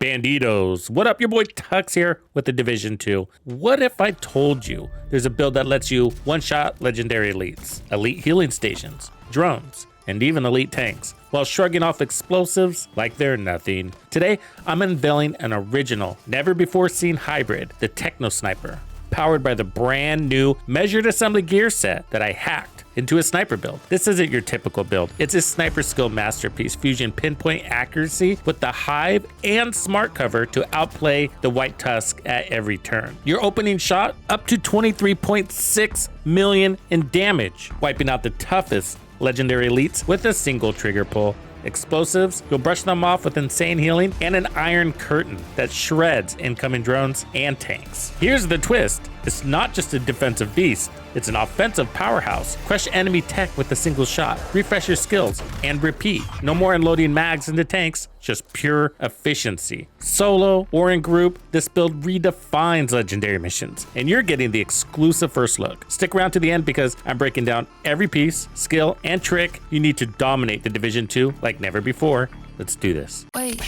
Bandidos. What up, your boy Tux here with the Division 2. What if I told you there's a build that lets you one-shot legendary elites, elite healing stations, drones, and even elite tanks, while shrugging off explosives like they're nothing? Today, I'm unveiling an original, never-before-seen hybrid, the Techno Sniper, powered by the brand new measured assembly gear set that I hacked into a sniper build. This isn't your typical build. It's a sniper skill masterpiece, fusing pinpoint accuracy with the hive and smart cover to outplay the White Tusk at every turn. Your opening shot, up to 23.6 million in damage, wiping out the toughest legendary elites with a single trigger pull. Explosives, you'll brush them off with insane healing and an iron curtain that shreds incoming drones and tanks. Here's the twist. It's not just a defensive beast, it's an offensive powerhouse. Crush enemy tech with a single shot, refresh your skills, and repeat. No more unloading mags into tanks, just pure efficiency. Solo or in group, this build redefines legendary missions, and you're getting the exclusive first look. Stick around to the end because I'm breaking down every piece, skill, and trick you need to dominate the Division 2 like never before. Let's do this. Wait,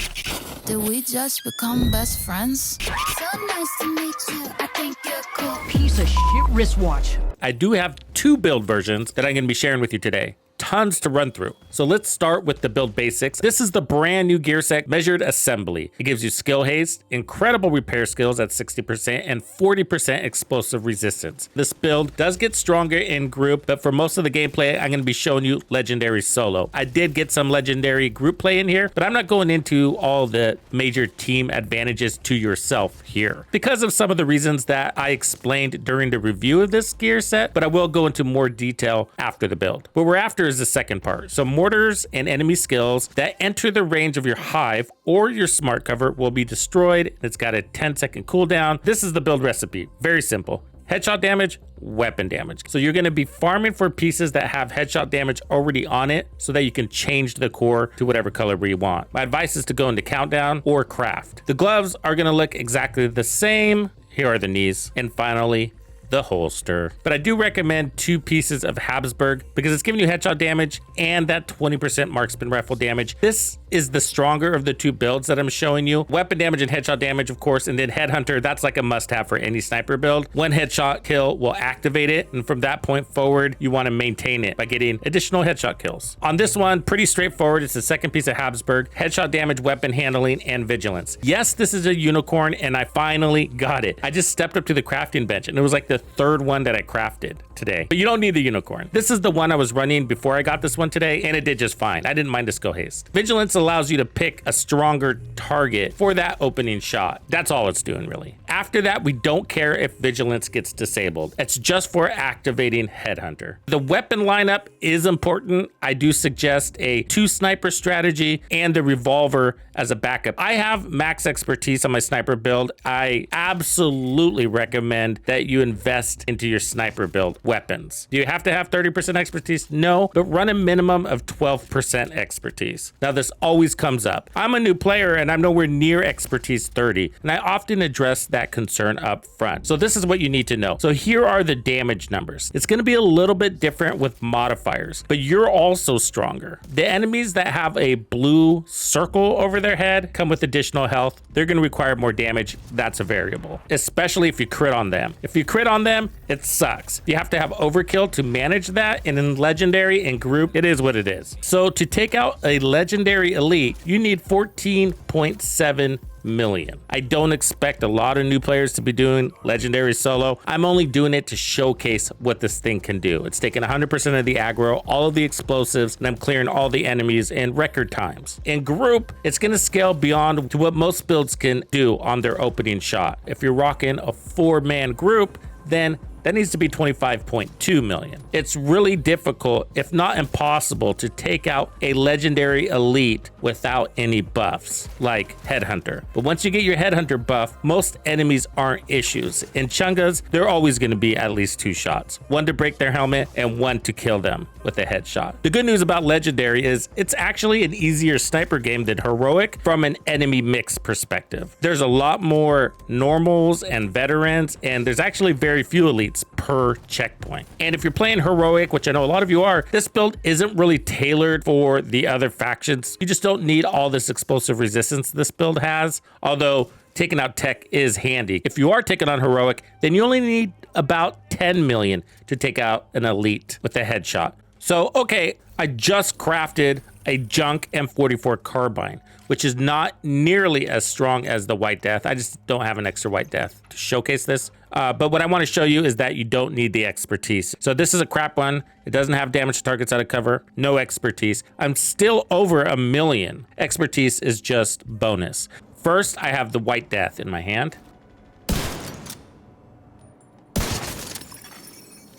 did we just become best friends? So nice to meet you. I think you're cool. Piece of shit wristwatch. I do have two build versions that I'm going to be sharing with you today. Tons to run through. So let's start with the build basics. This is the brand new gear set measured assembly. It gives you skill haste, incredible repair skills at 60%, and 40% explosive resistance. This build does get stronger in group, but for most of the gameplay, I'm going to be showing you legendary solo. I did get some legendary group play in here, but I'm not going into all the major team advantages to yourself here because of some of the reasons that I explained during the review of this gear set, but I will go into more detail after the build. What we're after is the second part. So mortars and enemy skills that enter the range of your hive or your smart cover will be destroyed. It's got a 10-second cooldown. This is the build recipe. Very simple. Headshot damage, weapon damage. So you're going to be farming for pieces that have headshot damage already on it so that you can change the core to whatever color you want. My advice is to go into countdown or craft. The gloves are going to look exactly the same. Here are the knees. And finally, the holster. But I do recommend two pieces of Habsburg because it's giving you headshot damage and that 20% marksman rifle damage. This is the stronger of the two builds that I'm showing you. Weapon damage and headshot damage, of course, and then Headhunter, that's like a must-have for any sniper build. One headshot kill will activate it, and from that point forward, you want to maintain it by getting additional headshot kills. On this one, pretty straightforward. It's the second piece of Habsburg, headshot damage, weapon handling, and vigilance. Yes, this is a unicorn, and I finally got it. I just stepped up to the crafting bench, and it was like the third one that I crafted today. But you don't need the unicorn. This is the one I was running before I got this one today, and it did just fine. I didn't mind the skill haste. Vigilance allows you to pick a stronger target for that opening shot. That's all it's doing, really. After that, we don't care if vigilance gets disabled. It's just for activating Headhunter. The weapon lineup is important. I do suggest a 2-sniper strategy and the revolver as a backup. I have max expertise on my sniper build. I absolutely recommend that you invest into your sniper build weapons. Do you have to have 30% expertise? No, but run a minimum of 12% expertise. Now, this always comes up. I'm a new player and I'm nowhere near expertise 30, and I often address that concern up front. So this is what you need to know. So here are the damage numbers. It's going to be a little bit different with modifiers, but you're also stronger. The enemies that have a blue circle over their head come with additional health. They're going to require more damage. That's a variable, especially if you crit on them. If you crit on them, it sucks. You have to have overkill to manage that, and in legendary and group, it is what it is. So to take out a legendary elite, you need 14.7 million. I don't expect a lot of new players to be doing legendary solo. I'm only doing it to showcase what this thing can do. It's taking 100% of the aggro, all of the explosives, and I'm clearing all the enemies in record times. In group, it's going to scale beyond to what most builds can do on their opening shot. If you're rocking a 4-man group, then that needs to be 25.2 million. It's really difficult, if not impossible, to take out a legendary elite without any buffs, like Headhunter. But once you get your Headhunter buff, most enemies aren't issues. In Chungas, they're always going to be at least 2 shots. One to break their helmet and one to kill them with a headshot. The good news about Legendary is it's actually an easier sniper game than Heroic from an enemy mix perspective. There's a lot more normals and veterans, and there's actually very few elites points per checkpoint. And if you're playing heroic, which I know a lot of you are, this build isn't really tailored for the other factions. You just don't need all this explosive resistance this build has, although taking out tech is handy. If you are taking on heroic, then you only need about 10 million to take out an elite with a headshot. So, okay, I just crafted a junk M44 carbine, which is not nearly as strong as the White Death. I just don't have an extra White Death to showcase this. But what I want to show you is that you don't need the expertise. So this is a crap one. It doesn't have damage to targets out of cover, no expertise. I'm still over 1 million. Expertise is just bonus. First, I have the White Death in my hand.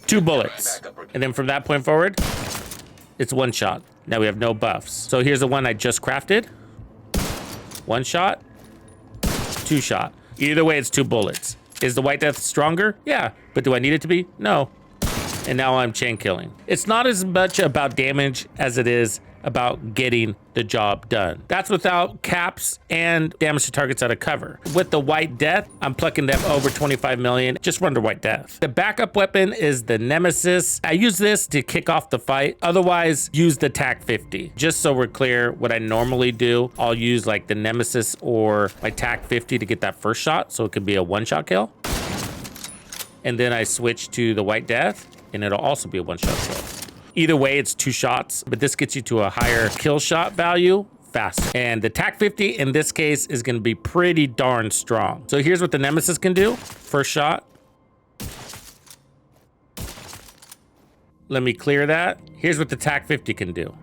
2 bullets. And then from that point forward, it's 1 shot. Now we have no buffs. So here's the one I just crafted. 1 shot, 2 shot. Either way, it's 2 bullets. Is the White Death stronger? Yeah. But do I need it to be? No. And now I'm chain killing. It's not as much about damage as it is about getting the job done. That's without caps and damage to targets out of cover. With the White Death, I'm plucking them over 25 million. Just run the White Death. The backup weapon is the Nemesis. I use this to kick off the fight. Otherwise, use the TAC50. Just so we're clear, what I normally do, I'll use like the Nemesis or my TAC50 to get that first shot, so it could be a 1-shot kill. And then I switch to the White Death, and it'll also be a 1-shot kill. Either way, it's 2 shots, but this gets you to a higher kill shot value faster. And the TAC50 in this case is going to be pretty darn strong. So here's what the Nemesis can do. First shot. Let me clear that. Here's what the TAC50 can do.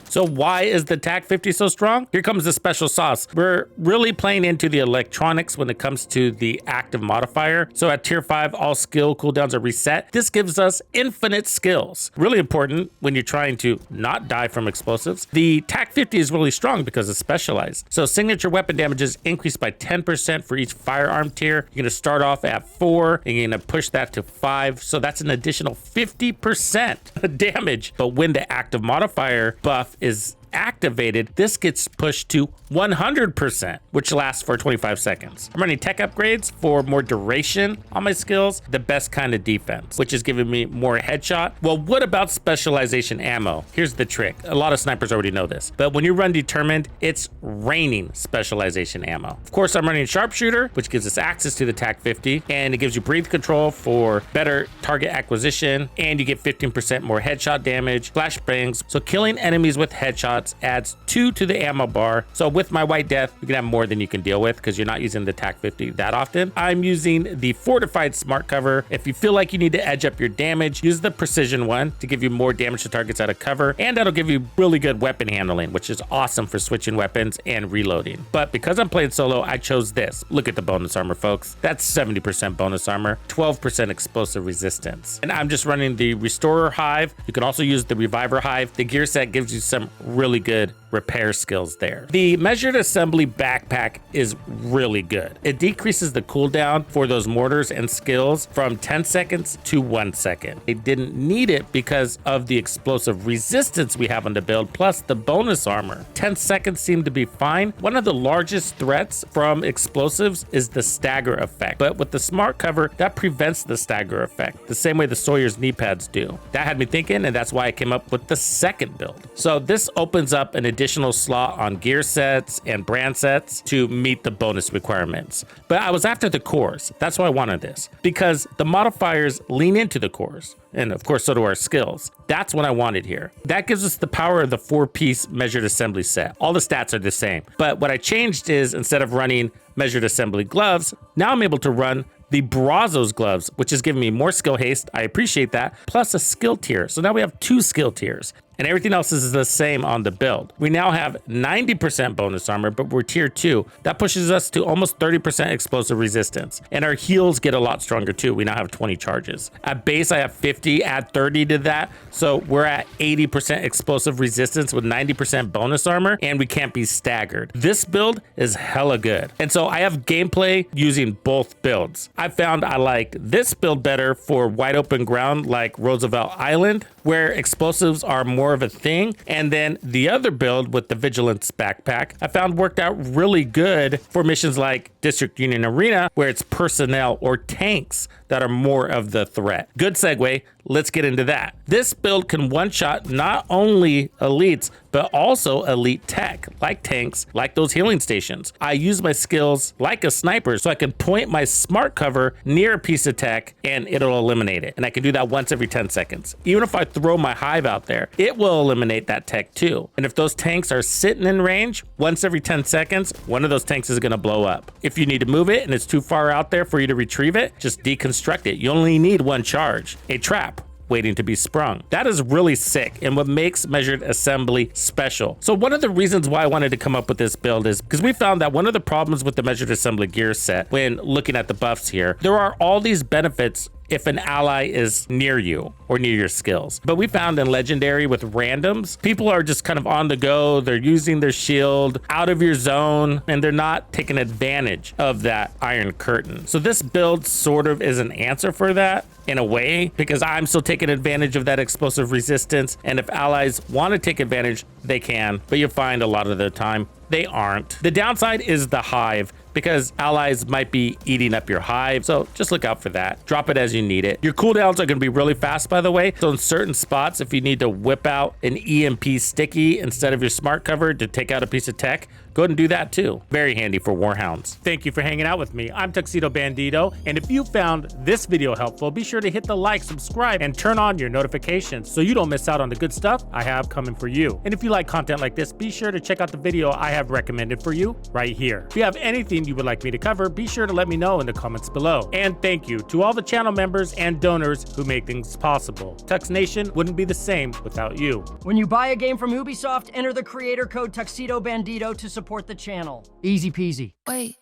So why is the TAC50 so strong? Here comes the special sauce. We're really playing into the electronics when it comes to the active modifier. So at tier 5, all skill cooldowns are reset. This gives us infinite skills. Really important when you're trying to not die from explosives. The TAC50 is really strong because it's specialized. So signature weapon damages increased by 10% for each firearm tier. You're gonna start off at 4 and you're gonna push that to 5. So that's an additional 50% damage. But when the active modifier buff is activated, this gets pushed to 100%, which lasts for 25 seconds. I'm running tech upgrades for more duration on my skills, the best kind of defense, which is giving me more headshot. Well, what about specialization ammo? Here's the trick. A lot of snipers already know this, but when you run determined, it's raining specialization ammo. Of course, I'm running sharpshooter, which gives us access to the TAC50, and it gives you breathe control for better target acquisition, and you get 15% more headshot damage, flashbangs. So killing enemies with headshots adds 2 to the ammo bar. So with my White Death, you can have more than you can deal with because you're not using the TAC50 that often. I'm using the fortified smart cover. If you feel like you need to edge up your damage, use the precision one to give you more damage to targets out of cover, and that'll give you really good weapon handling, which is awesome for switching weapons and reloading. But because I'm playing solo, I chose this. Look at the bonus armor, folks. That's 70% bonus armor, 12% explosive resistance. And I'm just running the Restorer Hive. You can also use the Reviver Hive. The gear set gives you some really good repair skills there. The measured assembly backpack is really good. It decreases the cooldown for those mortars and skills from 10 seconds to 1 second. They didn't need it because of the explosive resistance we have on the build, plus the bonus armor. 10 seconds seemed to be fine. One of the largest threats from explosives is the stagger effect, but with the smart cover, that prevents the stagger effect, the same way the Sawyer's knee pads do. That had me thinking, and that's why I came up with the second build. So this opens up an additional slot on gear sets and brand sets to meet the bonus requirements. But I was after the cores. That's why I wanted this, because the modifiers lean into the cores. And of course, so do our skills. That's what I wanted here. That gives us the power of the 4-piece measured assembly set. All the stats are the same. But what I changed is instead of running measured assembly gloves, now I'm able to run the Brazos gloves, which is giving me more skill haste. I appreciate that. Plus a skill tier. So now we have 2 skill tiers. And everything else is the same on the build. We now have 90% bonus armor, but we're tier 2. That pushes us to almost 30% explosive resistance. And our heals get a lot stronger too. We now have 20 charges. At base, I have 50, add 30 to that. So we're at 80% explosive resistance with 90% bonus armor, and we can't be staggered. This build is hella good. And so I have gameplay using both builds. I found I liked this build better for wide open ground like Roosevelt Island, where explosives are more more of a thing. And then the other build with the Vigilance backpack, I found worked out really good for missions like District Union Arena, where it's personnel or tanks that are more of the threat. Good segue, let's get into that. This build can one-shot not only elites, but also elite tech, like tanks, like those healing stations. I use my skills like a sniper, so I can point my smart cover near a piece of tech and it'll eliminate it. And I can do that once every 10 seconds. Even if I throw my hive out there, it will eliminate that tech too. And if those tanks are sitting in range, once every 10 seconds, one of those tanks is gonna blow up. If you need to move it and it's too far out there for you to retrieve it, just deconstruct it. You only need one charge, a trap waiting to be sprung. That is really sick and what makes measured assembly special. So one of the reasons why I wanted to come up with this build is because we found that one of the problems with the measured assembly gear set when looking at the buffs here, there are all these benefits if an ally is near you or near your skills. But we found in Legendary with randoms, people are just kind of on the go, they're using their shield out of your zone, and they're not taking advantage of that Iron Curtain. So this build sort of is an answer for that in a way, because I'm still taking advantage of that explosive resistance, and if allies want to take advantage, they can, but you find a lot of the time they aren't. The downside is the hive, because allies might be eating up your hive, so just look out for that. Drop it as you need it. Your cooldowns are going to be really fast, by the way, so in certain spots, if you need to whip out an EMP sticky instead of your smart cover to take out a piece of tech, go ahead and do that too. Very handy for warhounds. Thank you for hanging out with me. I'm Tuxedo Bandido, and if you found this video helpful, be sure to hit the like, subscribe, and turn on your notifications so you don't miss out on the good stuff I have coming for you. And if you like content like this, be sure to check out the video I have recommended for you right here. If you have anything you would like me to cover, be sure to let me know in the comments below. And thank you to all the channel members and donors who make things possible. Tux Nation wouldn't be the same without you. When you buy a game from Ubisoft, enter the creator code Tuxedo Bandido to support the channel. Easy peasy. Wait,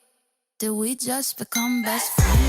did we just become best friends?